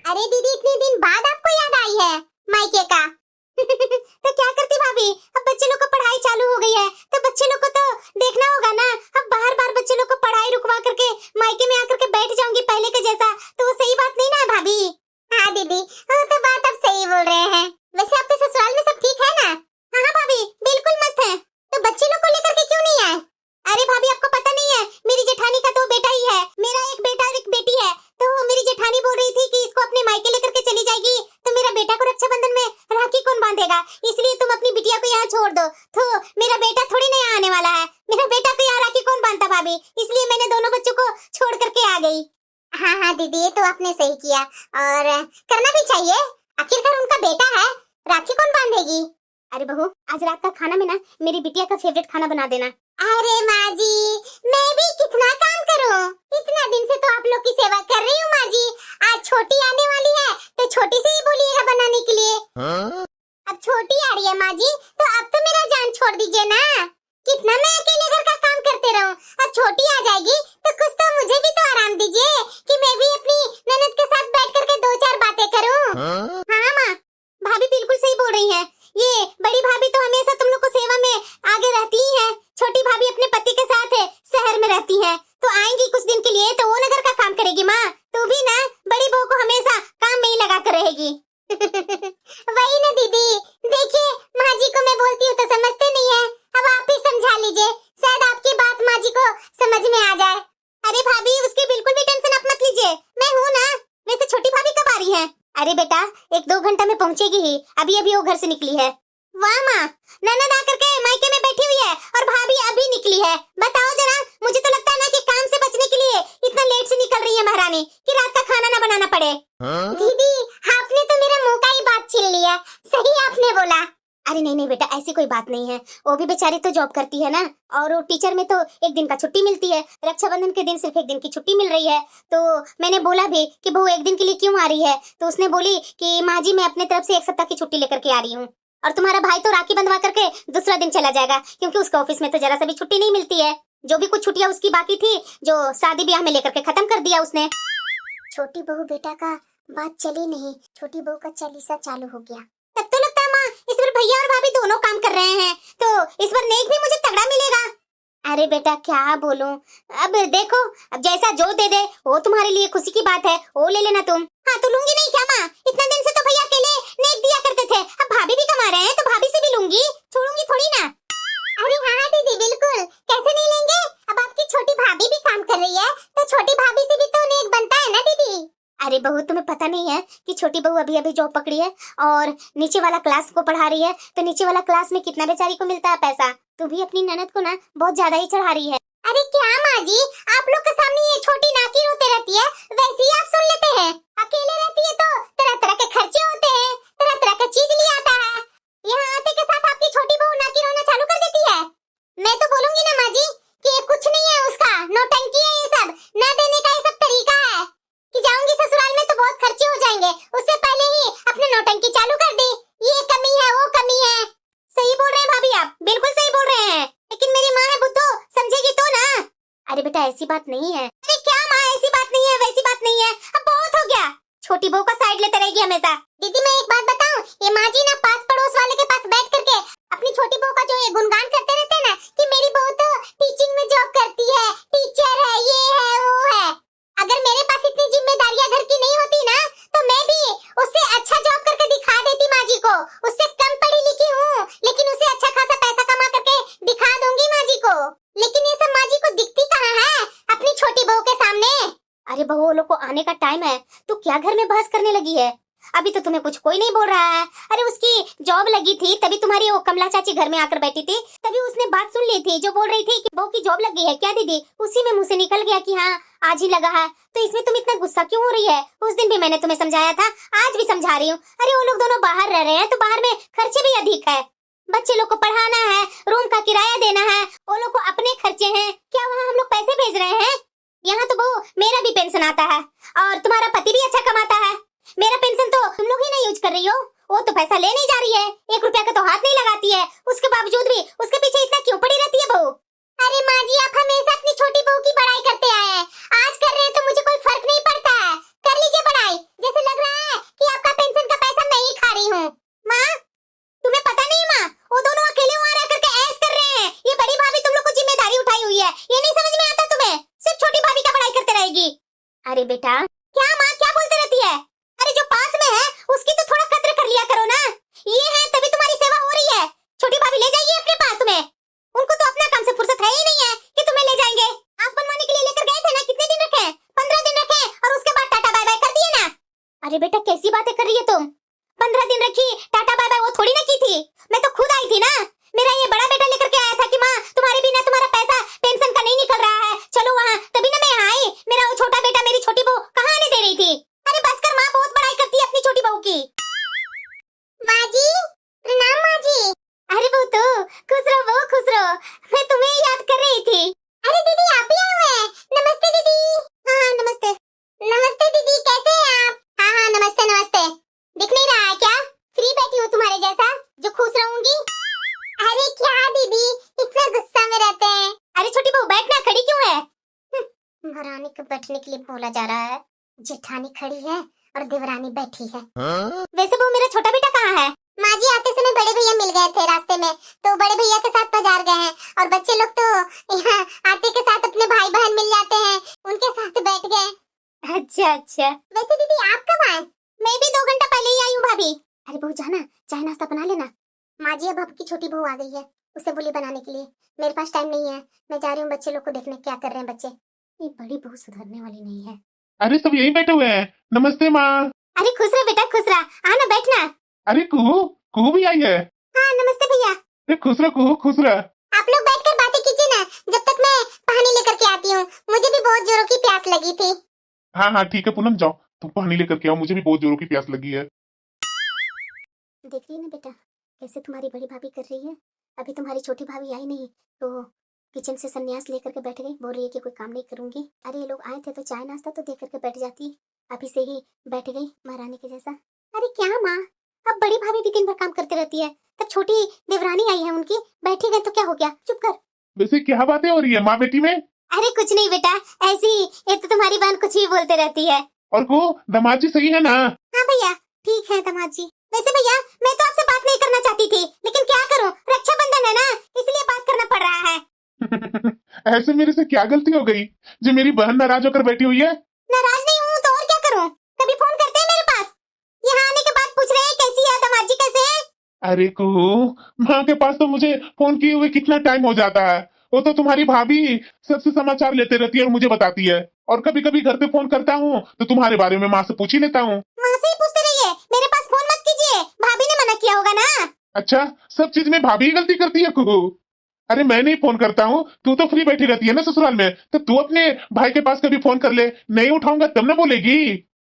अरे दीदी, इतने दिन बाद आपको याद आई है मायके का। तो क्या करती भाभी, अब बच्चे लोग को पढ़ाई चालू हो गई है तो बच्चे लोग को तो देखना होगा ना। अब बार बार बच्चे लोग को पढ़ाई रुकवा करके मायके में आकर के बैठ जाऊंगी पहले के जैसा, तो वो सही बात नहीं ना है भाभी। हाँ दीदी, वो तो बात आप सही बोल रहे हैं। वैसे आपके ससुराल में सब ठीक है ना? हाँ भाभी, बिल्कुल मस्त है। तो बच्चे लोग को लेकर के क्यों नहीं आए? अरे भाभी, आपको पता नहीं है, मेरी जेठानी का तो बेटा ही है। मेरा एक बेटा और एक बेटी है। तो मेरी जेठानी बोल रही थी कि इसको अपने मायके लेकर के चली जाएगी, तो मेरा बेटा को रक्षाबंधन में राखी कौन बांधेगा, इसलिए तुम अपनी बिटिया को यहाँ छोड़ दो। तो मेरा बेटा थोड़ी नहीं आने वाला है, मेरा बेटा को यहाँ राखी कौन बांधता भाभी, इसलिए मैंने दोनों बच्चों को छोड़ करके आ गई। हाँ दीदी, ये तो आपने सही किया और करना भी चाहिए, आखिरकार उनका बेटा है, राखी कौन बांधेगी। अरे बहू, आज रात का खाना में ना मेरी बिटिया का फेवरेट खाना बना देना। अरे माँ जी, मैं भी कितना काम करूं, इतना दिन से तो आप लोग की सेवा कर रही हूँ माँ जी। आज छोटी आने वाली है तो छोटी से ही बोलिएगा बनाने के लिए। अब छोटी आ रही है माँ जी, तो अब तो मेरा जान छोड़ दीजिए ना, कितना मैं अकेले घर का काम करते रहूं। अब छोटी आ जाएगी तो कुछ तो मुझे भी तो आराम दीजिए कि मैं भी अपनी ननद के साथ बैठ करके दो चार बातें करूं। हाँ माँ, भाभी बिल्कुल सही बोल रही है। ये बड़ी भाभी तो हमेशा तुम लोग को सेवा में आगे रहती ही है, छोटी भाभी अपने पति के साथ है, शहर में रहती है, तो आएंगी कुछ दिन के लिए तो वो नगर का काम करेगी। माँ तू भी ना बड़ी बहू को हमेशा काम में ही लगा कर रहेगी। वही ना दीदी, देखिए माँ जी को मैं बोलती हूँ तो समझते नहीं है, अब आप ही समझा लीजिए, शायद आपकी बात माँ जी को समझ में आ जाए। अरे भाभी, उसकी बिल्कुल भी टेंशन आप मत लीजिए, मैं हूँ ना। वैसे छोटी भाभी कब आ रही है? अरे बेटा, 1-2 घंटा में पहुंचेगी ही, अभी अभी वो घर से निकली है। वाह माँ, ननद आकर के मायके में बैठी हुई है और भाभी अभी निकली है। बताओ जरा, मुझे तो लगता है ना कि काम से बचने के लिए इतना लेट से निकल रही है महारानी कि रात का खाना ना बनाना पड़े। दीदी, आपने तो मेरा मुंह का ही बात छीन लिया, सही आपने बोला। अरे नहीं बेटा, ऐसी कोई बात नहीं है, वो भी बेचारी तो जॉब करती है ना, और वो टीचर में तो 1 दिन का छुट्टी मिलती है, रक्षाबंधन के दिन सिर्फ 1 दिन की छुट्टी मिल रही है। तो मैंने बोला भी कि बहू 1 दिन के लिए क्यों आ रही है, तो उसने बोली कि माँ जी मैं अपने तरफ से 1 सप्ताह की छुट्टी लेकर के आ रही हूँ, और तुम्हारा भाई तो राखी बंधवा करके दूसरा दिन चला जाएगा, क्योंकि उसके ऑफिस में तो जरा सा भी छुट्टी नहीं मिलती है। जो भी कुछ छुट्टियां उसकी बाकी थी, जो शादी ब्याह में लेकर के खत्म कर दिया उसने। छोटी बहू बेटा का बात चली नहीं, छोटी बहू का चालीसा चालू हो गया। तब तो लगता है माँ इस बार भैया और भाभी दोनों काम कर रहे हैं, तो इस बार नेक भी मुझे तगड़ा मिलेगा। अरे बेटा क्या बोलूं, अब देखो, अब जैसा जो दे दे वो तुम्हारे लिए खुशी की बात है, वो ले लेना तुम। हाँ तो लूंगी नहीं क्या माँ, इतना दिन से तो भैया अकेले नेक दिया करते थे, अब भाभी भी कमा रहे हैं तो भाभी से भी लूंगी, छोड़ूंगी थोड़ी ना। अरे हाँ दीदी बिल्कुल, कैसे नहीं लेंगे, अब आपकी छोटी भाभी भी काम कर रही है तो छोटी भाभी से भी तो नेक बनता है ना दीदी। अरे बहू, तुम्हें पता नहीं है कि छोटी बहू अभी अभी जॉब पकड़ी है और नीचे वाला क्लास को पढ़ा रही है, तो नीचे वाला क्लास में कितना बेचारी को मिलता है पैसा, तू भी अपनी ननद को ना बहुत ज्यादा ही चढ़ा रही है। अरे क्या माँ जी, आप लोग के सामने ये छोटी नाकी रोते रहती है, वैसे ही आप सुन लेते हैं। अकेले रहती है तो तरह तरह के खर्चे होते हैं, तरह तरह का चीज ले आता है, यहाँ आते के साथ आपकी छोटी बहू नाकी रोना चालू कर देती है। मैं तो बोलूंगी ना माँ जी कि ये कुछ नहीं है, उसका नौटंकी है, ये सब न देने का ये सब तरीका है कि जाऊंगी ससुराल में तो बहुत खर्चे हो जाएंगे, उससे पहले ही अपने नौटंकी चालू कर दी, ये कमी है वो कमी है। सही बोल रहे हैं भाभी, आप बिल्कुल सही बोल रहे हैं, लेकिन मेरी माँ है बुद्धू, समझेगी तो ना। अरे बेटा ऐसी बात नहीं है। अरे क्या माँ, ऐसी बात नहीं है, वैसी बात नहीं है, अब बहुत हो गया, छोटी बहू का साइड लेते रहेगी हमेशा। दीदी मैं एक बात बताऊं, ये माँ जी ना पास पड़ोस वाले के पास बैठ करके अपनी छोटी बहू का जो ये गुणगान करते रहते हैं ना कि मेरी बहू तो टीचिंग में जॉब करती है, टीचर है, ये है वो है। अगर मेरे पास इतनी जिम्मेदारियां घर की नहीं होती ना तो मैं भी उससे अच्छा जॉब करके दिखा देती माँ जी को, उससे कम पढ़ी लिखी हूँ लेकिन उससे अच्छा खासा पैसा कमा करके दिखा दूंगी माँ जी को, लेकिन ये सब माँ जी को दिखती कहाँ है अपनी छोटी बहू के सामने। अरे बहू, वो लोग को आने का टाइम है, तू क्या घर में बहस करने लगी है, अभी तो तुम्हें कुछ कोई नहीं बोल रहा है। अरे उसकी जॉब लगी थी तभी तुम्हारी वो कमला चाची घर में आकर बैठी थी, तभी उसने बात सुन ली थी जो बोल रही थी कि बहू की जॉब लग गई है क्या दीदी, उसी में मुंह से निकल गया कि हाँ आज ही लगा है, तो इसमें तुम इतना गुस्सा क्यों हो रही है? उस दिन भी मैंने तुम्हें समझाया था, आज भी समझा रही हूँ। अरे वो लोग दोनों बाहर रह रहे हैं तो बाहर में खर्चे भी अधिक है, बच्चे लोग को पढ़ाना है, रूम का किराया देना है, वो लोग को अपने खर्चे हैं, क्या वहाँ हम लोग पैसे भेज रहे हैं? यहाँ तो बहू मेरा भी पेंशन आता है और तुम्हारा पति भी अच्छा कमाता है, मेरा पेंशन तो तुम लोग ही नहीं यूज कर रही हो, वो तो पैसा ले नहीं जा रही है, 1 रुपया का तो हाथ नहीं लगाती है, उसके बावजूद भी उसके पीछे इतना क्यों पड़ी रहती है बहू? अरे माँ जी आप हमेशा अपनी छोटी बहू की बड़ाई करते आए हैं, आज कर रहे हैं तो मुझे कोई फर्क नहीं पड़ता है, कर लीजिए बड़ाई, जैसे लग रहा है बेटा। क्या माँ क्या बोलते रहती है? अरे जो पास में है उसकी तो थोड़ा कद्र कर लिया करो ना। ये है तभी तुम्हारी सेवा हो रही है। छोटी भाभी ले जाइए अपने पास तुम्हें। उनको तो अपना काम से फुर्सत है ही नहीं है कि तुम्हें ले जाएंगे। आप बनवाने के लिए लेकर गए थे ना, कितने दिन रखे? 15 दिन रखे और उसके बाद टाटा बाय बाय कर दिए ना। अरे बेटा कैसी बातें कर रही है तुम? 15 दिन रखी, टाटा बाय बाय वो थोड़ी ना की थी। मैं तो खुद आई थी ना। मेरा ये बड़ा बेटा लेकर के आया था कि माँ तुम्हारे बिना तुम्हारा पैसा पेंशन का नहीं निकल रहा है, चलो वहाँ, तभी ना मैं यहाँ आई। मेरा वो छोटा बेटा मेरी छोटी बहू कहाँ आने दे रही थी? अरे बस कर माँ, बहुत बड़ाई करती है अपनी छोटी बहू की। माँ जी प्रणाम माँ जी। अरे वो तो खुश रहो वो खुश रहो, मैं तुम्हें ही याद कर रही थी। अरे दीदी आप ही आए हैं? नमस्ते दीदी। हाँ नमस्ते। नमस्ते दीदी, कैसे हैं आप? हाँ हाँ नमस्ते नमस्ते। दिख नहीं रहा है क्या? फ्री बैठी हूँ तुम्हारे जैसा जो खुश रहूंगी। अरे क्या दीदी इतना गुस्सा में रहते हैं? अरे छोटी बहू बैठना, खड़ी क्यों है? महारानी को बैठने के लिए बोला जा रहा है। जेठानी खड़ी है और देवरानी बैठी है। वैसे वो मेरा छोटा बेटा कहाँ है? माँ जी आते समय बड़े भैया मिल गए थे रास्ते में, तो बड़े भैया के साथ बाजार गए हैं और बच्चे लोग तो यहाँ आते के साथ अपने भाई बहन मिल जाते हैं, उनके साथ बैठ गए। अच्छा अच्छा। वैसे दीदी आप कब आए? मैं भी 2 घंटा पहले ही आई हूँ भाभी। अरे बहू जाना, चाय नाश्ता बना लेना। माँ जी अब आपकी छोटी बहू आ गई है, उसे बोली बनाने के लिए। मेरे पास टाइम नहीं है, मैं जा रही हूँ बच्चे लोग को देखने क्या कर रहे हैं बच्चे। ये बड़ी बहू सुधरने वाली नहीं है। अरे सब यही बैठे हुए हैं। नमस्ते माँ। अरे खुश रह बेटा खुश रह, आना बैठना। अरे कुहू कुहू भी आई है। हाँ नमस्ते भैया। अरे खुश रह कुहू, खुश रह। आप लोग बैठकर बातें कीजिए ना, जब तक मैं पानी लेकर के आती हूँ। मुझे भी बहुत जोरों की प्यास लगी थी। हाँ हाँ ठीक है पूनम, जाओ तुम पानी लेकर के आओ, मुझे भी बहुत जोरों की प्यास लगी है। देख रही है ना बेटा कैसे तुम्हारी बड़ी भाभी कर रही है। अभी तुम्हारी छोटी भाभी आई नहीं तो किचन से संन्यास लेकर के बैठ गई, बोल रही है कि कोई काम नहीं करूंगी। अरे ये लोग आए थे तो चाय नाश्ता तो दे करके बैठ जाती, अभी से ही बैठ गई महारानी के जैसा। अरे क्या माँ, अब बड़ी भाभी भी दिन भर काम करते रहती है, तब छोटी देवरानी आई है उनकी, बैठी गई तो क्या हो गया, चुप कर। वैसे क्या बातें हो रही है माँ बेटी में? अरे कुछ नहीं बेटा, ऐसी ही, ये तो तुम्हारी बहन कुछ ही बोलते रहती है। और को दामाद जी सही है ना? हाँ भैया ठीक है दामाद जी। वैसे भैया मैं तो आपसे बात नहीं करना चाहती थी, लेकिन क्या करूं, रक्षाबंधन है ना, इसलिए बात करना पड़ रहा है। ऐसे मेरे से क्या गलती हो गई जो मेरी बहन नाराज होकर बैठी हुई है? नाराज नहीं हूँ तो और क्या करूं, कभी फोन करते हैं मेरे पास, यहाँ आने के बाद पूछ रहे हैं कैसी है दामाद जी, कैसे हैं? अरे कुहू, माँ के पास तो मुझे फोन किए हुए कितना टाइम हो जाता है। वो तो तुम्हारी भाभी सबसे समाचार लेते रहती है और मुझे बताती है, और कभी कभी घर पे फोन करता हूँ तो तुम्हारे बारे में माँ से पूछ ही लेता हूँ। माँ से ही पूछते रहिए, मेरे पास फोन मत कीजिए, भाभी ने मना किया होगा ना। अच्छा, सब चीज में भाभी ही गलती करती है कुहू? अरे मैं नहीं फोन करता हूँ, तू तो फ्री बैठी रहती है ना ससुराल में, तो तू अपने भाई के पास कभी फोन कर ले, नहीं उठाऊंगा तब ना बोलेगी।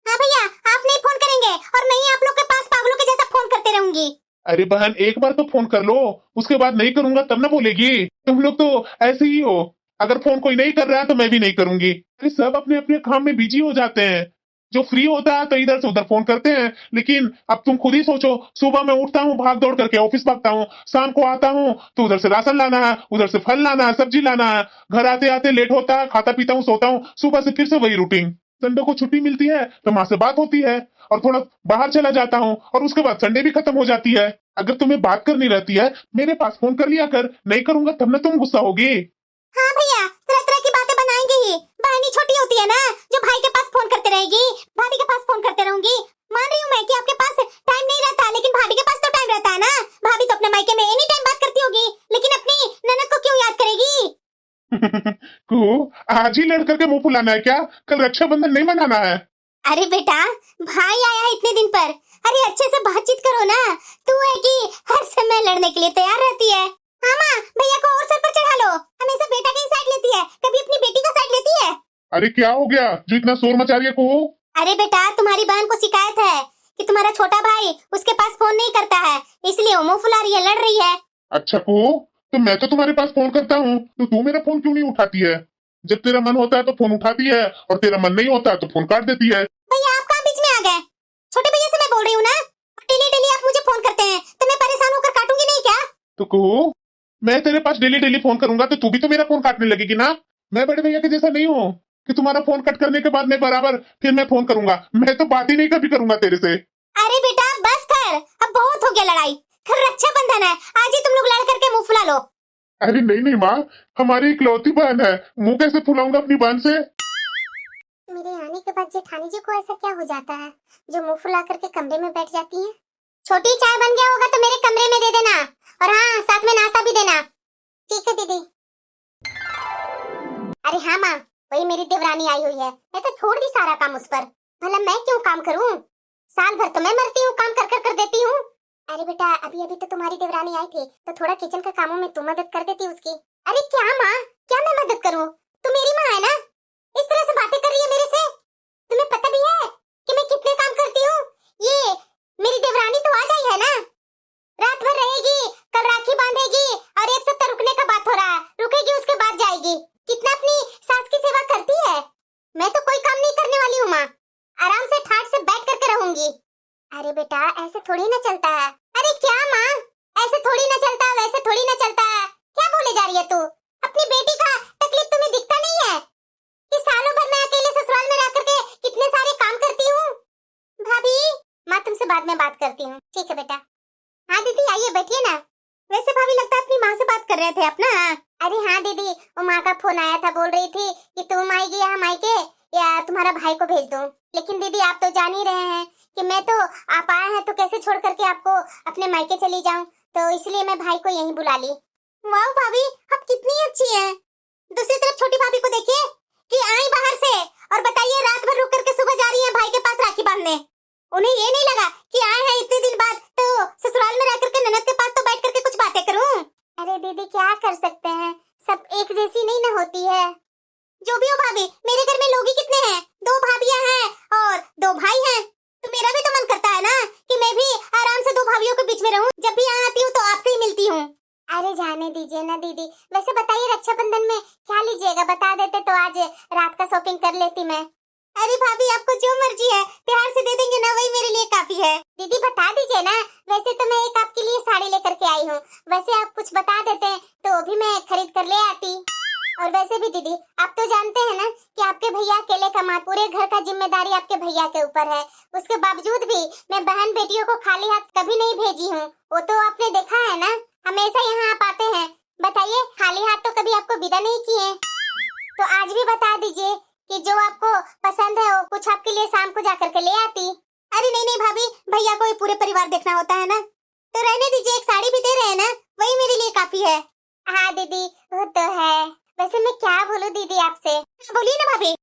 हाँ भैया आप नहीं फोन करेंगे और मैं ही आप लोग के पास पागलों के जैसा फोन करते रहूंगी। अरे बहन एक बार तो फोन कर लो, उसके बाद नहीं करूंगा तब ना बोलेगी। तुम लोग तो ऐसे ही हो, अगर फोन कोई नहीं कर रहा है तो मैं भी नहीं करूंगी। अरे सब अपने अपने काम में बिजी हो जाते हैं, जो फ्री होता है तो इधर से उधर फोन करते हैं। लेकिन अब तुम खुद ही सोचो, सुबह मैं उठता हूँ भाग दौड़ करके ऑफिस भागता हूँ, शाम को आता हूँ तो उधर से राशन लाना है, उधर से फल लाना है, सब्जी लाना है, घर आते आते लेट होता है, खाता पीता हूँ सोता हूँ, सुबह से फिर से वही रूटीन। संडे को छुट्टी मिलती है तो माँ से बात होती है और थोड़ा बाहर चला जाता हूँ और उसके बाद संडे भी खत्म हो जाती है। अगर तुम्हें बात करनी रहती है मेरे पास फोन कर लिया कर, नहीं करूंगा तब ना तुम गुस्सा होगी। हाँ भैया तरह तरह की बातें बनाएंगे ही, बहनी छोटी होती है ना जो भाई के पास फोन करते रहेगी, भाभी के पास फोन करते रहूंगी। मान रही हूँ मैं कि आपके पास टाइम नहीं रहता, लेकिन भाभी के पास तो टाइम रहता है ना। भाभी तो अपने मायके में एनी टाइम बात करती होगी, लेकिन अपनी ननद को क्यों याद करेगी? को आज ही लड़ करके मुंह फुलाना है क्या? कल रक्षाबंधन नहीं मनाना है? अरे बेटा भाई आया है इतने दिन पर, अरे अच्छे से बातचीत करो ना। तू है कि हर समय लड़ने के लिए तैयार रहती है। हाँ माँ भैया को और सर पर चढ़ा लो, हमेशा बेटा की साइड लेती है, कभी अपनी बेटी का साइड लेती है। अरे क्या हो गया जो इतना शोर मचा रही है को? अरे बेटा तुम्हारी बहन को शिकायत है कि तुम्हारा छोटा भाई उसके पास फोन नहीं करता है, इसलिए वो मुंह फुला रही है, लड़ रही है। अच्छा को, तो मैं तो तुम्हारे पास फोन करता हूँ तो तू मेरा फोन क्यों नहीं उठाती है? जब तेरा मन होता है तो फोन उठाती है और तेरा मन नहीं होता तो फोन काट देती है। भैया आप कहाँ बीच में आ गए? छोटे भैया से मैं बोल रही हूँ ना, डेली डेली आप मुझे फोन करते हैं तो मैं परेशान होकर काटूंगी नहीं क्या? तो को मैं तेरे पास डेली डेली फोन करूंगा तो तू भी तो मेरा फोन काटने लगेगी ना। मैं बड़े भैया के जैसा नहीं हूँ कि तुम्हारा फोन कट करने के बाद मैं बराबर फिर मैं फोन करूंगा, मैं तो बात ही नहीं कभी करूंगा तेरे से। अरे बेटा बस कर, अब बहुत हो गया लड़ाई, कल रक्षाबंधन है, आज ही तुम लोग लड़ करके मुंह फुला लो। अरे नहीं नहीं माँ, हमारी इकलौती बहन है, मुंह कैसे फुलाऊंगा अपनी बहन से? मेरे आने के बाद जेठानी जी को ऐसा क्या हो जाता है जो मुंह फुला करके कमरे में बैठ जाती हैं? छोटी चाय बन गया होगा तो मेरे कमरे में दे देना, और हाँ साथ में नाश्ता भी देना। ठीक है दीदी। अरे हाँ माँ, वही मेरी देवरानी आई हुई है, मैं तो छोड़ दी सारा काम उस पर। भला मैं क्यों काम करूँ? साल भर तो मैं मरती हूँ, काम कर कर देती हूँ। अरे बेटा, अभी अभी तो तुम्हारी देवरानी आई थी तो थोड़ा किचन का कामों में तू मदद कर देती उसकी। अरे क्या माँ, क्या मैं मदद करूँ? तू मेरी माँ है ना, इस तरह से बातें कर रही है मेरे से। तुम्हें पता भी है कि मैं कितने काम करती हूँ? ये मेरी देवरानी तो आ जाई है ना, रात भर रहेगी, कल राखी बांधेगी, और एक सप्ताह रुकने का बात हो रहा है, रुकेगी उसके बाद जाएगी। कितना अपनी सास की सेवा करती है। मैं तो कोई काम नहीं करने वाली हूँ माँ, आराम से ठाट से बैठ करके रहूंगी। अरे बेटा, ऐसे थोड़ी ना चलता है। अरे क्या माँ, ऐसे थोड़ी ना चलता है, वैसे थोड़ी ना चलता है। क्या बोले जा रही है तू? अपनी बेटी का तकलीफ तुम्हें दिखता नहीं है कि सालों भर मैं अकेले ससुराल में रह करके कितने सारे काम करती हूँ? भाभी, माँ तुमसे बाद में बात करती हूँ। ठीक है बेटा। हाँ दीदी आइए बैठिए ना। वैसे भाभी लगता है अपनी माँ से बात कर रहे थे अपना। अरे हाँ दीदी, वो माँ का फोन आया था, बोल रही थी कि तुम आएगी या हम आएंगे या तुम्हारा भाई को भेज दूं। लेकिन दीदी आप तो जान ही रहे हैं कि मैं तो, आप आए हैं तो कैसे छोड़ करके आपको अपने मायके चली जाऊं, तो इसलिए मैं भाई को यहीं बुला ली। वाह भाभी, आप कितनी अच्छी हैं। दूसरी तरफ छोटी भाभी को देखिए कि आई बाहर से और बताइए रात भर रुक करके सुबह जा रही है भाई के पास राखी बांधने। उन्हें ये नहीं लगा कि आए हैं इतने दिन बाद तो ससुराल में रह करके ननद के पास तो बैठ करके कुछ बातें करूं। अरे दीदी क्या कर सकते हैं, सब एक जैसी नहीं ना होती है। जो भी हो भाभी, मेरे घर में लोग ही कितने हैं, 2 भाभियां हैं और 2 भाई हैं, तो मेरा भी तो मन करता है ना कि मैं भी आराम से 2 भाभियों के बीच में रहूं। जब भी यहाँ आती हूँ तो आपसे ही मिलती हूँ। अरे जाने दीजिए ना दीदी। वैसे बताइए रक्षाबंधन में क्या लीजिएगा, बता देते तो आज रात का शॉपिंग कर लेती मैं। अरे भाभी आपको जो मर्जी है प्यार से दे देंगे ना, वही मेरे लिए काफी है। दीदी बता दीजिए ना, वैसे तो मैं एक आपके लिए साड़ी लेकर के आई हूँ, वैसे आप कुछ बता देते तो भी मैं खरीद कर ले आती। और वैसे भी दीदी आप तो जानते हैं ना कि आपके भैया अकेले कमाते, पूरे घर का जिम्मेदारी आपके भैया के ऊपर है। उसके बावजूद भी मैं बहन बेटियों को खाली हाथ कभी नहीं भेजी हूँ। वो तो आपने देखा है ना, हमेशा यहाँ आप आते हैं। बताइए खाली हाथ तो कभी आपको विदा नहीं किए, तो आज भी बता दीजिए कि जो आपको पसंद है वो कुछ आपके लिए शाम को जाकर के ले आती। अरे नहीं नहीं भाभी, भैया को ही पूरे परिवार देखना होता है ना, तो रहने दीजिए, एक साड़ी भी दे रहे हैं ना, वही मेरे लिए काफी है। हाँ दीदी वो तो है। वैसे मैं क्या बोलूं दीदी आपसे? बोलिए ना भाभी।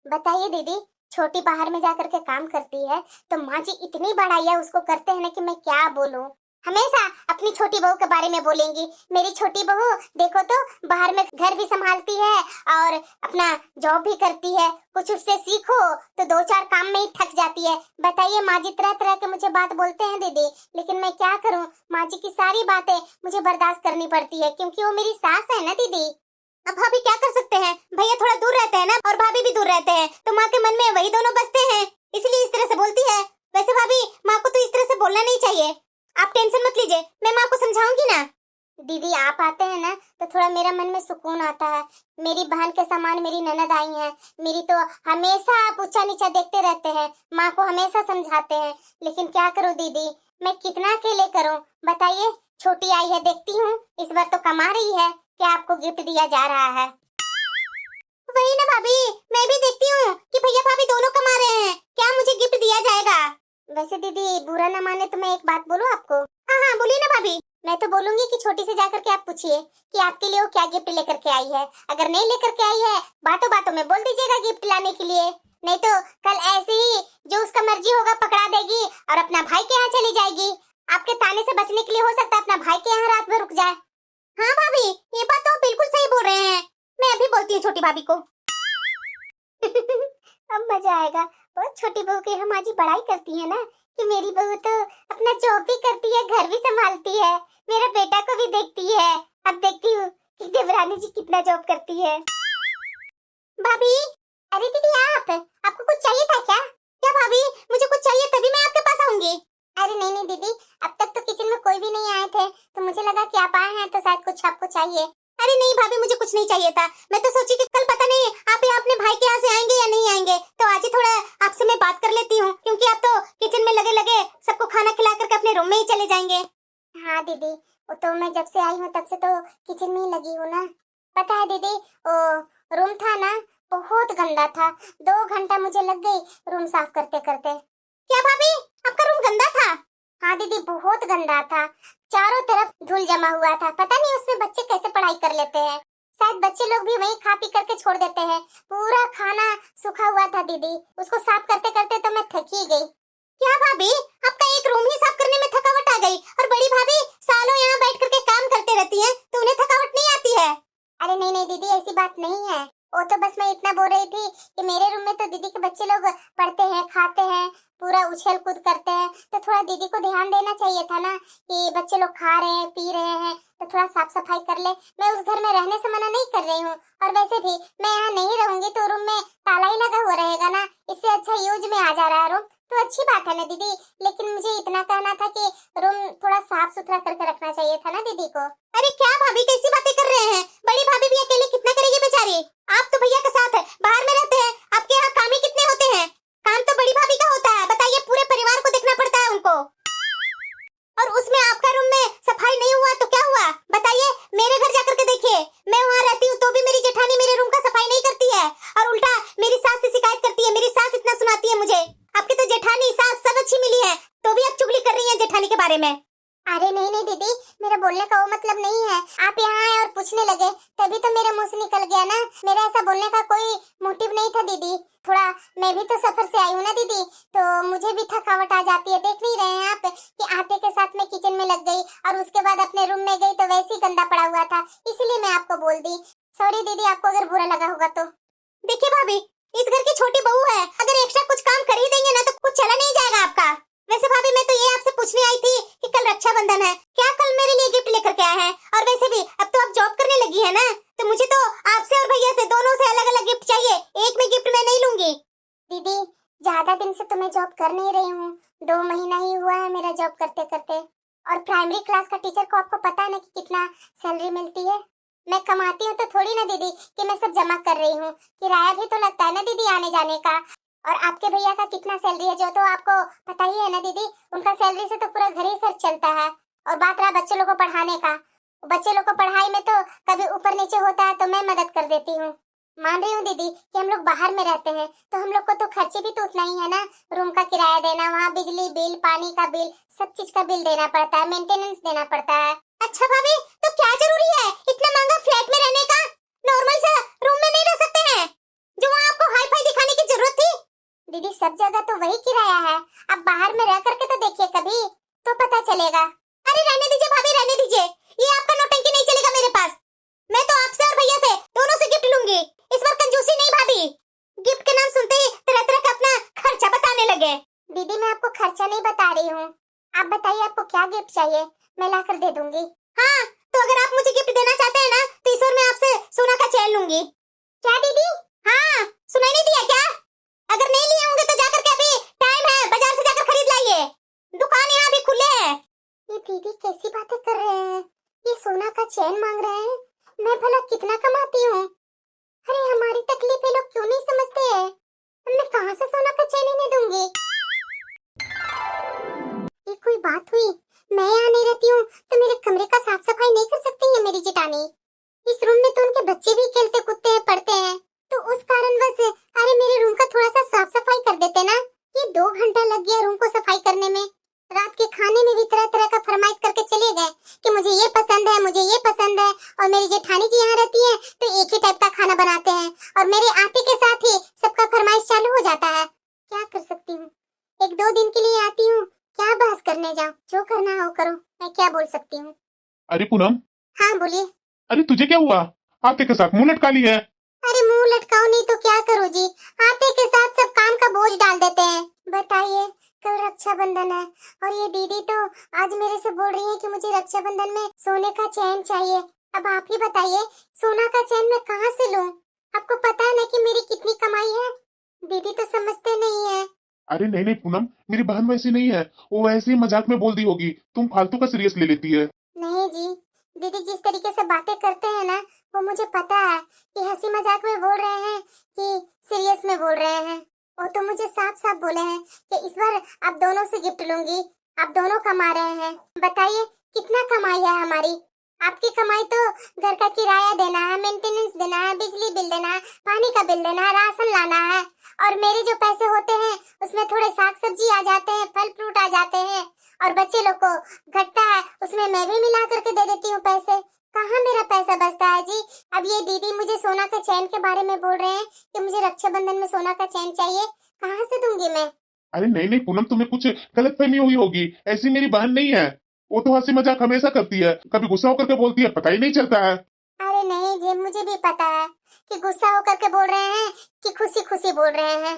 बताइए दीदी, छोटी बाहर में जाकर के काम करती है तो माँ जी इतनी बड़ाइयाँ उसको करते हैं ना कि मैं क्या बोलूं। हमेशा अपनी छोटी बहू के बारे में बोलेंगी। मेरी छोटी बहू देखो तो बाहर में घर भी संभालती है और अपना जॉब भी करती है, कुछ उससे सीखो तो 2-4 काम में ही थक जाती है। बताइए माँ जी तरह तरह के मुझे बात बोलते हैं दीदी, लेकिन मैं क्या करूँ, माँ जी की सारी बातें मुझे बर्दाश्त करनी पड़ती है क्योंकि वो मेरी सास है ना दीदी। अब भाभी क्या कर सकते हैं, भैया थोड़ा दूर रहते हैं ना और भाभी भी दूर रहते हैं, तो माँ के मन में वही दोनों बसते हैं, इसलिए इस तरह से बोलती है। वैसे भाभी माँ को तो इस तरह से बोलना नहीं चाहिए, आप टेंशन मत लीजिए, मैं माँ को समझाऊंगी ना। दीदी आप आते हैं ना तो थोड़ा मेरा मन में सुकून आता है। मेरी बहन के समान मेरी ननद आई हैं, मेरी तो हमेशा आप ऊंचा नीचा देखते रहते हैं, माँ को हमेशा समझाते हैं, लेकिन क्या करूँ दीदी, मैं कितना अकेले करूँ बताइए। छोटी आई है, देखती हूँ इस बार तो कमा रही है कि आपको गिफ्ट दिया जा रहा है। वही ना भाभी, मैं भी देखती हूँ कि भैया भाभी दोनों कमा रहे हैं, क्या मुझे गिफ्ट दिया जाएगा? वैसे दीदी बुरा ना माने तो मैं एक बात बोलूं आपको? हाँ हाँ बोलिए ना भाभी। मैं तो बोलूंगी कि छोटी से जाकर के आप पूछिए कि आपके लिए वो क्या गिफ्ट लेकर के आई है। अगर नहीं लेकर के आई है बातों बातों में बोल दीजिएगा गिफ्ट लाने के लिए, नहीं तो कल ऐसे ही जो उसका मर्जी होगा पकड़ा देगी और अपना भाई के यहाँ चली जाएगी। आपके ताने से बचने के लिए हो सकता है अपना भाई के यहाँ रात भर रुक जाए। हाँ भाभी ये बात तो बिल्कुल सही बोल रहे हैं, मैं अभी बोलती हूँ छोटी भाभी को। अब मजा आएगा। बहुत छोटी बहू की हम आज ही बड़ाई करती है ना कि मेरी बहू तो अपना जॉब भी करती है, घर भी संभालती है, मेरा बेटा को भी देखती है। अब देखती हूँ कि देवरानी जी कितना जॉब करती है। भाभी, अरे दीदी आपको कुछ चाहिए था क्या? क्या भाभी मुझे कुछ चाहिए तभी मैं आपके पास आऊंगी। अरे नहीं नहीं दीदी, अब तक तो किचन में कोई भी नहीं आए थे तो मुझे लगा कि आप आए हैं तो शायद कुछ आपको चाहिए। अरे नहीं भाभी मुझे कुछ नहीं चाहिए था, मैं तो सोची कि कल पता नहीं आप यहाँ अपने भाई के यहाँ से आएंगे या नहीं आएंगे, तो आज ही थोड़ा आपसे मैं बात कर लेती हूँ क्योंकि आप तो किचन में लगे लगे सबको खाना खिला करके अपने रूम में ही चले जाएंगे। हाँ दीदी वो तो मैं जब से आई हूँ तब से तो किचन में ही लगी हूँ ना। पता है दीदी वो रूम था ना बहुत गंदा था। 2 घंटा मुझे लग गई रूम साफ करते करते। क्या भाभी, आपका रूम गंदा था? हाँ दीदी, बहुत गंदा था। चारों तरफ धूल जमा हुआ था। पता नहीं उसमें बच्चे कैसे पढ़ाई कर लेते हैं। शायद बच्चे लोग भी वहीं खा पी करके छोड़ देते हैं। पूरा खाना सूखा हुआ था दीदी, उसको साफ करते करते तो मैं थक ही गई। क्या भाभी, आपका एक रूम ही साफ करने में थकावट आ गई, और बड़ी भाभी सालों यहाँ बैठ करके काम करते रहती हैं, तो उन्हें थकावट नहीं आती है? अरे नहीं नहीं दीदी, ऐसी बात नहीं है। वो तो बस मैं इतना बोल रही थी कि मेरे रूम में तो दीदी के बच्चे लोग पढ़ते हैं, खाते हैं, पूरा उछल कूद करते हैं, तो थोड़ा दीदी को ध्यान देना चाहिए था ना कि बच्चे लोग खा रहे हैं, पी रहे हैं, तो थोड़ा साफ सफाई कर ले। मैं उस घर में रहने से मना नहीं कर रही हूँ, और वैसे भी मैं यहाँ नहीं रहूंगी तो रूम में ताला ही लगा हुआ रहेगा ना, इससे अच्छा यूज में आ जा रहा है रूम, तो अच्छी बात है ना दीदी। लेकिन मुझे इतना कहना था कि रूम थोड़ा साफ सुथरा करके रखना चाहिए था ना दीदी को। अरे क्या भाभी, कैसी बातें कर रहे हैं? बड़ी भाभी भी अकेले कितना करेगी बेचारी? आप तो भैया के साथ बाहर में रहते हैं, आपके यहाँ काम ही कितने होते हैं? काम तो बड़ी भाभी का होता है, बताइए, पूरे परिवार को देखना पड़ता है उनको। और उसमें आपका रूम में सफाई नहीं हुआ तो क्या हुआ, बताइए? मेरे घर जाकर के देखिए, मैं वहाँ रहती हूँ तो भी मेरी जेठानी मेरे रूम का सफाई नहीं करती है, और उल्टा मेरी सास से शिकायत करती है। मेरी सास इतना सुनाती है मुझे। आपकी तो जेठानी सास सब अच्छी मिली है, तो भी आप चुगली कर रही हैं जेठानी के बारे में। अरे नहीं नहीं दीदी, मेरा बोलने का वो मतलब नहीं है। आप यहाँ आए और पूछने लगे तभी तो मेरे मुंह से निकल गया ना। मेरा ऐसा बोलने का कोई मोटिव नहीं था दीदी। थोड़ा मैं भी तो सफर से आई हूँ ना दीदी, तो मुझे भी थकावट आ जाती है। देख नहीं रहे हैं आप कि आते के साथ मैं किचन में लग गई और उसके बाद अपने रूम में गई तो वैसे ही गंदा पड़ा हुआ था, इसलिए मैं आपको बोल दी। सॉरी दीदी, आपको अगर बुरा लगा होगा तो। देखिए भाभी, इस घर की छोटी बहू है, अगर एक्स्ट्रा कुछ काम कर ही देंगे ना तो कुछ चला नहीं जाएगा आपका। वैसे भाभी, मैं तो ये आपसे पूछने आई थी कि कल रक्षाबंधन है, क्या कल मेरे लिए गिफ्ट लेकर के आए हैं? और वैसे भी अब तो आप जॉब करने लगी है ना, तो मुझे तो आपसे और भैया से दोनों से अलग अलग गिफ्ट चाहिए, एक में गिफ्ट मैं नहीं लूंगी। दीदी, ज्यादा दिन से तो मैं जॉब कर नहीं रही हूँ, 2 महीना ही हुआ है मेरा जॉब करते करते। और प्राइमरी क्लास का टीचर को आपको पता है ना कि कितना सैलरी मिलती है। मैं कमाती हूँ तो थोड़ी ना दीदी कि मैं सब जमा कर रही हूँ, किराया भी तो लगता है ना दीदी आने जाने का। और आपके भैया का कितना सैलरी है जो तो आपको पता ही है ना दीदी, उनका सैलरी से तो पूरा घर ही खर्च चलता है। और बात रहा बच्चे लोग को पढ़ाने का, बच्चे लोग को पढ़ाई में तो कभी ऊपर नीचे होता है तो मैं मदद कर देती हूँ। मान रही हूँ दीदी कि हम लोग बाहर में रहते हैं तो हम लोग को तो खर्चे भी तो उतना ही है ना, रूम का किराया देना, वहाँ बिजली बिल, पानी का बिल, सब चीज का बिल देना पड़ता है, मेंटेनेंस देना पड़ता है। अच्छा भाभी, तो क्या जरूरी है इतना महंगा फ्लैट में रहने का? नॉर्मल सा रूम में नहीं रह सकते हैं जो वहाँ आपको हाई फाई दिखाने की जरूरत थी? दीदी, सब जगह तो वही किराया है, आप बाहर में रह करके तो देखिए कभी, तो पता चलेगा। अरे रहने दीजिए भाभी, रहने दीजिए, ये आपका नौटंकी नहीं चलेगा मेरे पास। मैं तो आपसे और भैया से दोनों से गिफ्ट लूंगी, इस बार कंजूसी नहीं भाभी। गिफ्ट के नाम सुनते ही तरह तरह का अपना खर्चा बताने लगे। दीदी, मैं आपको खर्चा नहीं बता रही हूँ, आप बताइए आपको क्या गिफ्ट चाहिए, मैं ला कर दे दूंगी। हाँ, तो अगर आप मुझे गिफ्ट देना चाहते हैं ना तो इस बार मैं आपसे सोना का चैन लूंगी। क्या दीदी? हाँ, सुनाई नहीं दिया क्या? अगर नहीं लिए होंगे तो जाकर के अभी टाइम है, बाजार से जाकर खरीद लाइए, दुकान यहाँ भी खुले हैं। ये दीदी कैसी बातें कर रहे हैं, ये सोना का चैन मांग रहे हैं, मैं भला कितना कमाती हूँ? अरे हमारी तकलीफ ये लोग क्यों नहीं समझते हैं, मैं कहाँ से सोना का चैन इन्हें दूंगी? ये कोई बात हुई? मैं यहाँ नहीं रहती हूँ तो मेरे कमरे का साफ सफाई नहीं कर सकती है मेरी जेठानी? इस रूम में तो उनके बच्चे भी खेलते कूदते हैं, पढ़ते हैं, तो उस कारणवश अरे मेरे रूम का थोड़ा सा साफ सफाई कर देते ना। ये 2 घंटा लग गया रूम को सफाई करने में। रात के खाने में भी तरह तरह का फरमाइश करके चले गए कि मुझे ये पसंद है, मुझे ये पसंद है। और मेरी जेठानी जी यहाँ रहती है तो एक ही टाइप का खाना बनाते हैं, और मेरे आते के साथ ही सबका फरमाइश चालू हो जाता है। क्या कर सकती हूँ, 1-2 दिन के लिए आती हूँ, क्या बहस करने जाऊँ, जो करना हो करो, मैं क्या बोल सकती हूँ। अरे पूनम, हाँ बोलिए। अरे तुझे क्या हुआ, आते के साथ मुंह लटका ली है? अरे मुंह लटकाओ नहीं तो क्या करूँ जी, आते के साथ सब काम का बोझ डाल देते हैं। बताइए, कल रक्षाबंधन है और ये दीदी तो आज मेरे से बोल रही है कि मुझे रक्षाबंधन में सोने का चैन चाहिए। अब आप ही बताइए, सोना का चैन मैं कहाँ से लूँ? आपको पता है ना कि मेरी कितनी कमाई है, दीदी तो समझते नहीं है। अरे नहीं नहीं पूनम, मेरी बहन वैसी नहीं है, वो ऐसे ही मजाक में बोल दी होगी, तुम फालतू का सीरियस ले लेती है। नहीं जी, दीदी जिस तरीके से बातें करते हैं ना, वो मुझे पता है कि हंसी मजाक में बोल रहे हैं कि सीरियस में बोल रहे हैं। वो तो मुझे साफ साफ बोले हैं कि इस बार आप दोनों से गिफ्ट लूंगी, आप दोनों कमा रहे हैं। बताइए कितना कमाई है हमारी, आपकी कमाई तो घर का किराया देना है, मेंटेनेंस देना है, बिजली बिल देना है, पानी का बिल देना है, राशन लाना है। और मेरे जो पैसे होते हैं उसमें थोड़े साग सब्जी आ जाते हैं, फल फ्रूट आ जाते हैं, और बच्चे लोग को घटता है उसमें मैं भी मिला करके दे देती हूँ पैसे। कहाँ मेरा पैसा बचता है जी। अब ये दीदी मुझे सोना का चैन के बारे में बोल रहे हैं कि मुझे रक्षाबंधन में सोना का चैन चाहिए, कहाँ से दूंगी मैं? अरे नहीं नहीं पूनम, तुम्हें कुछ गलतफहमी हुई होगी। ऐसी मेरी बहन नहीं है। वो तो हंसी मजाक हमेशा करती है, कभी गुस्सा होकर के बोलती है, पता ही नहीं चलता है। अरे नहीं जी, मुझे भी पता है कि गुस्सा होकर के बोल रहे हैं कि खुशी खुशी बोल रहे हैं।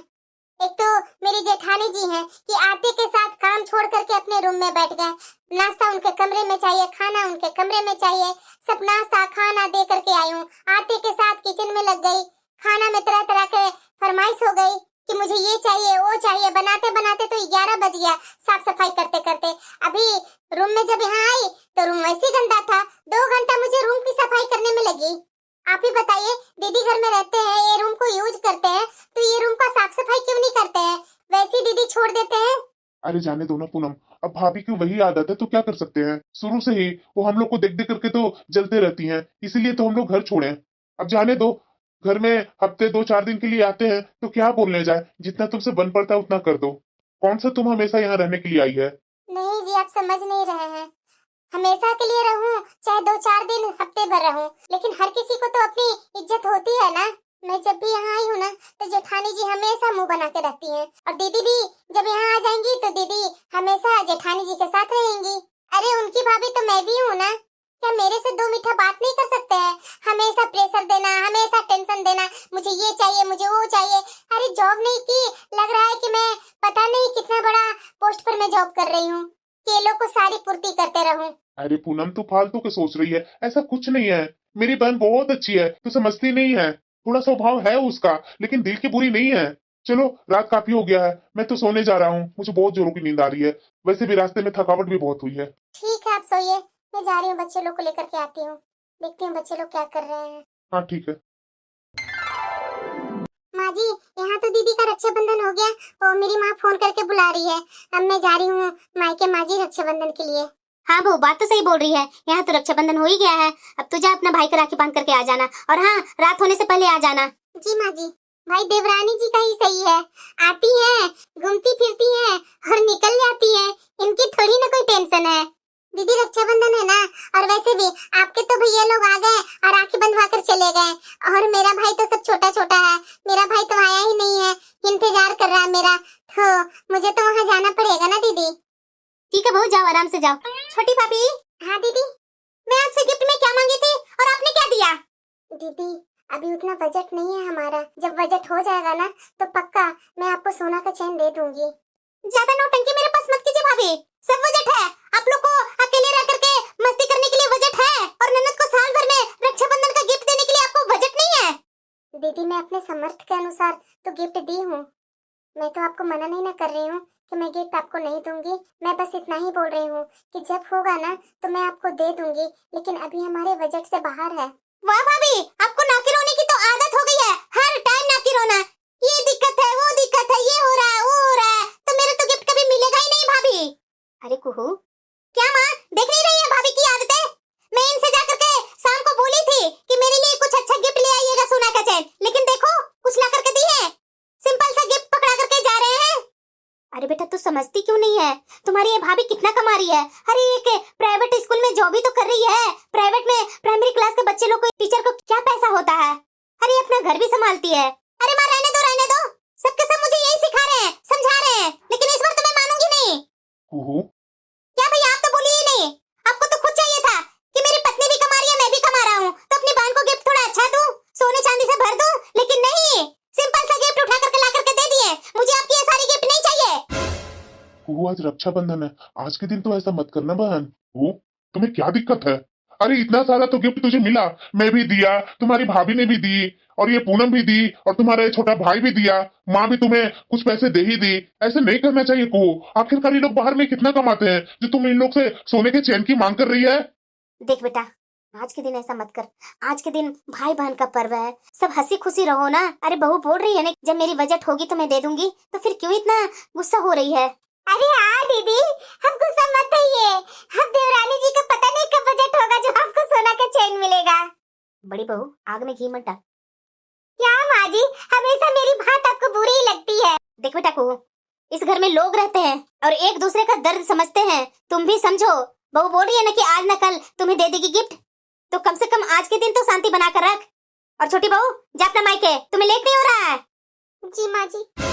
एक तो मेरी जेठानी जी हैं कि आते के साथ काम छोड़ करके अपने रूम में बैठ गए। नाश्ता उनके कमरे में चाहिए, खाना उनके कमरे में चाहिए, सब नाश्ता खाना दे करके आई हूँ। आते के साथ किचन में लग गई, खाना में तरह तरह के फरमाइश हो गई कि मुझे ये चाहिए वो चाहिए। बनाते बनाते तो 11 बज गया साफ सफाई करते करते। अभी रूम में जब यहाँ आई तो रूम वैसे गंदा था। 2 घंटा मुझे रूम की सफाई करने में लगी। आप ही बताइए, दीदी घर में रहते हैं, ये रूम को यूज करते हैं, तो ये रूम का साफ सफाई क्यों नहीं करते हैं? वैसे ही दीदी छोड़ देते हैं। अरे जाने दो ना पूनम, अब भाभी की वही आदत है तो क्या कर सकते हैं। शुरू से ही वो हम लोग को देख देख करके तो जलते रहती हैं, इसीलिए तो हम लोग घर छोड़े। अब जाने दो, घर में हफ्ते 2-4 दिन के लिए आते हैं तो क्या बोलने जाए। जितना तुमसे बन पड़ता है उतना कर दो। कौन सा तुम हमेशा यहाँ रहने के लिए आई है? नहीं जी, आप समझ नहीं रहे हैं। हमेशा के लिए रहूं चाहे 2-4 दिन हफ्ते भर रहूं, लेकिन हर किसी को तो अपनी इज्जत होती है ना। मैं जब भी यहाँ आई हूँ ना तो जेठानी जी हमेशा मुंह बना के रहती हैं, और दीदी भी जब यहाँ आ जाएंगी तो दीदी हमेशा जेठानी जी के साथ रहेंगी। अरे उनकी भाभी तो मैं भी हूँ ना, क्या मेरे से 2 मीठा बात नहीं कर सकते हैं? हमेशा प्रेशर देना, हमेशा टेंशन देना, मुझे ये चाहिए मुझे वो चाहिए। अरे जॉब नहीं की, लग रहा है कि मैं पता नहीं कितना बड़ा पोस्ट पर मैं जॉब कर रही हूँ, केलों को सारी पूर्ति करते रहूं। अरे पूनम, तू फालतू के सोच रही है, ऐसा कुछ नहीं है। मेरी बहन बहुत अच्छी है, तू समझती नहीं है। थोड़ा स्वभाव है उसका, लेकिन दिल की बुरी नहीं है। चलो रात काफी हो गया है, मैं तो सोने जा रहा हूँ, मुझे बहुत जोरों की नींद आ रही है। वैसे भी रास्ते में थकावट भी बहुत हुई है। ठीक है, आप सोइए, मैं जा रही हूँ, बच्चे लोग को लेकर के आती हूँ, देखती हूँ बच्चे लोग क्या कर रहे हैं। हाँ ठीक है। माँ जी, यहाँ तो दीदी का रक्षाबंधन हो गया, और मेरी माँ फोन करके बुला रही है। अब मैं जा रही हूँ मायके माँ जी रक्षाबंधन के लिए। हाँ बहू, बात तो सही बोल रही है, यहाँ तो रक्षाबंधन हो ही गया है। अब तो जा अपना भाई को राखी बांध करके आ जाना, और हाँ रात होने से पहले आ जाना। जी माँ जी। भाई देवरानी जी का ही सही है, आती है घूमती फिरती है और निकल जाती है, इनकी थोड़ी ना कोई टेंशन है। दीदी रक्षाबंधन है ना, और वैसे भी आपके तो भैया लोग आ गए और राखी बंधवा कर चले गए, और मेरा भाई तो सब छोटा छोटा है, मेरा भाई तो आया ही नहीं है, इंतजार कर रहा है मेरा। तो मुझे तो वहाँ जाना पड़ेगा ना दीदी। ठीक है बहू, जाओ आराम से जाओ। छोटी भाभी। हाँ दीदी। मैं आपसे गिफ्ट में क्या मांगी थी और आपने क्या दिया? दीदी अभी उतना बजट नहीं है हमारा, जब बजट हो जाएगा ना तो पक्का मैं आपको सोना का चैन दे दूंगी। ज्यादा नौटंकी मेरे पास मत कीजिए भाभी, सब बजट है। आप लोग को अकेले रह करके मस्ती करने के लिए बजट है, और ननद को साल भर में रक्षाबंधन का गिफ्ट देने के लिए आपको बजट नहीं है। दीदी मैं अपने सामर्थ्य के अनुसार तो गिफ्ट दी हूँ, मैं तो आपको मना नहीं ना कर रही हूँ कि मैं गिफ्ट आपको नहीं दूंगी। मैं बस इतना ही बोल रही हूँ कि जब होगा ना तो मैं आपको दे दूंगी, लेकिन अभी हमारे बजट से बाहर है। वाह भाभी, आपको नाकी रोने की तो आदत हो गई है, हर टाइम नाकी रोना। ये दिक्कत है वो दिक्कत है, ये हो रहा है वो हो रहा है, तो मेरे तो गिफ्ट कभी मिलेगा ही नहीं भाभी। अरे कुहू, क्या माँ देख नहीं रही है भाभी की आदतें? मैं इनसे जाकर के शाम को बोली थी कि मेरे लिए कुछ अच्छा गिफ्ट ले आइएगा सोना का चैन, लेकिन देखो कुछ ला करके दी है, सिंपल सा गिफ्ट पकड़ा करके जा रहे हैं। अरे बेटा तू समझती क्यों नहीं है, तुम्हारी ये भाभी कितना कमा रही है। अरे एक प्राइवेट स्कूल में जॉब ही तो कर रही है, प्राइवेट में प्राइमरी क्लास के बच्चे लोग को टीचर को क्या पैसा होता है। अरे अपना घर भी संभालती है। अरे माँ रहने दो, सबके सब मुझे यही सिखा रहे हैं समझा रहे हैं, लेकिन इस बार तो मैं मानूंगी नहीं। क्या भैया आप तो बोलिए ही नहीं, आपको तो खुद चाहिए था कि मेरी पत्नी भी कमा रही है मैं भी कमा रहा हूँ, तो अपनी बहन को गिफ्ट थोड़ा अच्छा दूं, सोने चांदी से भर दूं, लेकिन नहीं, सिंपल सा गिफ्ट उठा करके ला करके दे दिए। मुझे आपकी ये सारी गिफ्ट नहीं चाहिए। आज रक्षाबंधन है, आज के दिन तो ऐसा मत करना बहन। तुम्हें क्या दिक्कत है? अरे इतना सारा तो गिफ्ट तुझे मिला, मैं भी दिया, तुम्हारी भाभी ने भी दी, और ये पूनम भी दी, और तुम्हारा छोटा भाई भी दिया, माँ भी तुम्हें कुछ पैसे दे ही दी। ऐसे नहीं करना चाहिए को। आखिरकार ये लोग बाहर में कितना कमाते हैं जो तुम इन लोग से सोने के चैन की मांग कर रही है? देख बेटा, आज के दिन ऐसा मत कर, आज के दिन भाई बहन का पर्व है, सब हंसी खुशी रहो ना। अरे बहू बोल रही है ना जब मेरी बजट होगी तो मैं दे दूंगी, तो फिर क्यों इतना गुस्सा हो रही है? अरे हाँ दीदी, हम गुस्सा मत होइए, हम देवरानी जी का पता नहीं कब बजट होगा जो आपको सोना का चेन मिलेगा। बड़ी बहू आग में घी मत डाल। क्या माँ जी, हमेशा मेरी बात आपको बुरी ही लगती है। देख बेटा को, इस घर में लोग रहते हैं और एक दूसरे का दर्द समझते हैं, तुम भी समझो। बहू बोल रही है ना कि आज न कल तुम्हें दे देगी गिफ्ट, तो कम से कम आज के दिन तो शांति बना कर रख। और छोटी बहू जा अपना मायके, तुम्हें लेट नहीं हो रहा है। जी माँ जी।